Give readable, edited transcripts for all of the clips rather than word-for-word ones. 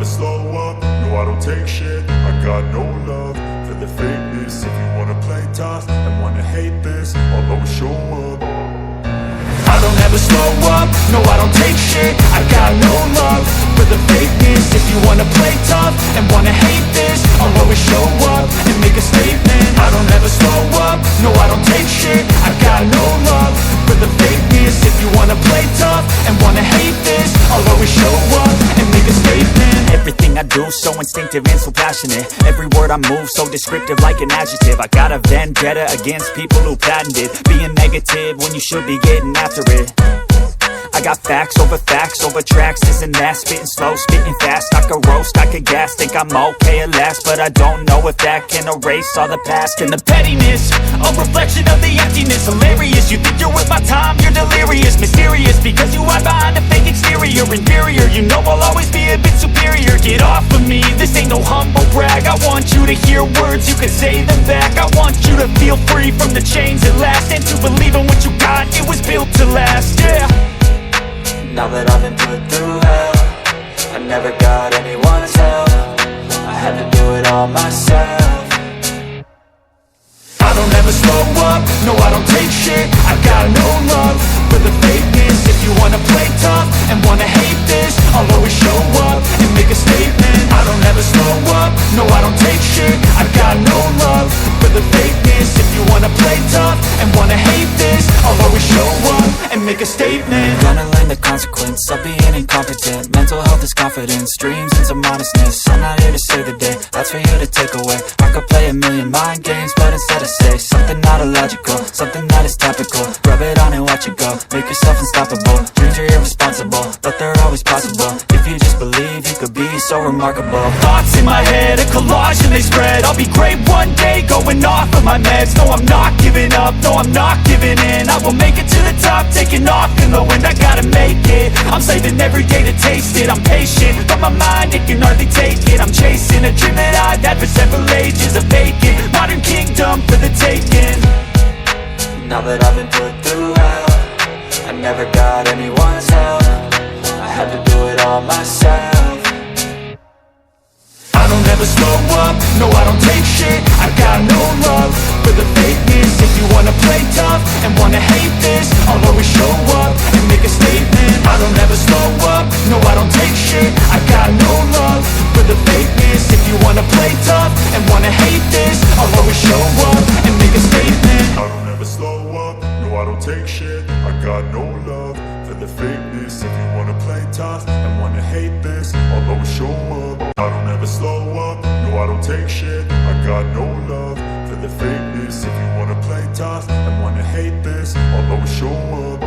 slow up, no I don't take shit. I got no love for the fakeness. If you wanna play tough and wanna hate this, I'll always show up. I don't ever slow up, no I don't take shit. I got no love for the fakeness. If you wanna play tough and wanna hate this, I'll always show up and make a statement. I don't ever slow up, no I don't take shit. I got no love for the fakeness. If you wanna play tough and wanna hate this, I'll always show up and make a statement. Everything I do so instinctive and so passionate. Every word I move so descriptive like an adjective. I got a vendetta against people who patented being negative when you should be getting after it. I got facts over tracks, this and that. Spitting slow, spitting fast. I could roast, I could gas. Think I'm okay at last, but I don't know if that can erase all the past. And the pettiness, a reflection of the emptiness. Hilarious, you think you're with my time, you're delirious. Mysterious, because you hide behind a fake exterior. Inferior, you know I'll always be a bit superior. Get off of me, this ain't no humble brag. I want you to hear words, you can say them back. I want you to feel free from the chains at last, and to believe in what you got, it was built to last, yeah. Now that I've been put through hell, I never got anyone's help. I had to do it all myself. I don't ever slow up, no I don't take shit. I got no love for the fakeness. If you wanna play tough and wanna hate this, I'll always show up and make a statement. I don't ever slow up, no I don't take shit. I got no love for the fakeness. If you wanna play tough and wanna hate this, I'll always show up and make a statement. Gonna learn the consequence of being incompetent. Mental health is confidence, dreams into modestness. I'm not here to save the day, that's for you to take away. I could play a million mind games, but instead I say something not illogical, something that is topical. Rub it on and watch it go, make yourself unstoppable. Dreams are irresponsible, but they're always possible. If you just believe, you could be so remarkable. Thoughts in my head, a collage and they spread. I'll be great one day, going off of my meds. No, I'm not giving up, no, I'm not giving in. I will make it to the top, taking off in the wind. I gotta make it, I'm saving every day to taste it. I'm patient, but my mind, it can hardly take it. I'm chasing a dream that I've had for several ages. A vacant, modern kingdom for the taking. Now that I've been put through hell, I never got anyone's help. I had to do it all myself. I don't ever slow up, no I don't take shit. I got no love for the fakeness. If you wanna play tough and wanna hate this, I'll always show up and make a statement. I don't ever slow up, no I don't take shit. I got no love for the fakeness. If you wanna play tough and wanna hate this, I'll always show up and make a statement. I don't ever slow up, no I don't take shit. I got no love for the fakeness. If you wanna play tough and wanna hate this, I'll always show up. I don't ever slow up, no I don't take shit. I got no love for the fakeness. If you wanna play tough and wanna hate this, I'll always show up.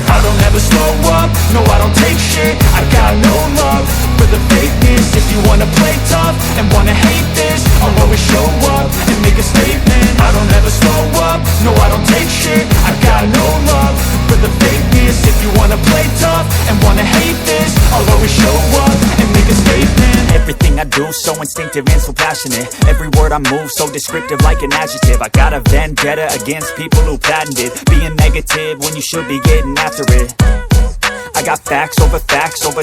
I don't ever slow up, no I don't take shit. I got no love for the fakeness. If you wanna play tough and wanna hate this, I'll always show up and make a statement. I don't ever slow up, no I don't take shit. I got no love for the fakeness. If you wanna play tough and wanna hate this, I'll always show up and make a statement. Everything I do so instinctive and so passionate. Every word I move so descriptive like an adjective. I got a vendetta against people who patented being negative when you should be getting after it. I got facts over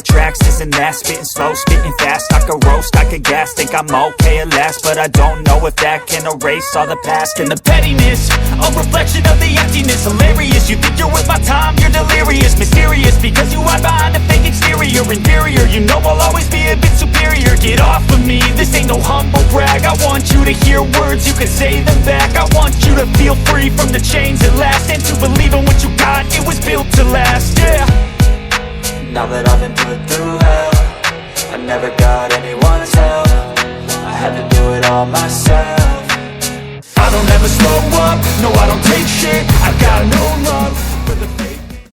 tracks, this and that. Spitting slow, spitting fast. I could roast, I could gas. Think I'm okay at last, but I don't know if that can erase all the past. And the pettiness, a reflection of the emptiness. Hilarious, you think you're with my time, you're delirious. Mysterious, because you hide behind a fake exterior. Inferior, you know I'll always be a bit superior. Get off of me, this ain't no humble brag. I want you to hear words, you can say them back. I want you to feel free from the chains at last, and to believe in what you got, it was built to last, yeah. Now that I've been put through hell, I never got anyone's help. I had to do it all myself. I don't ever slow up, no I don't take shit. I got no love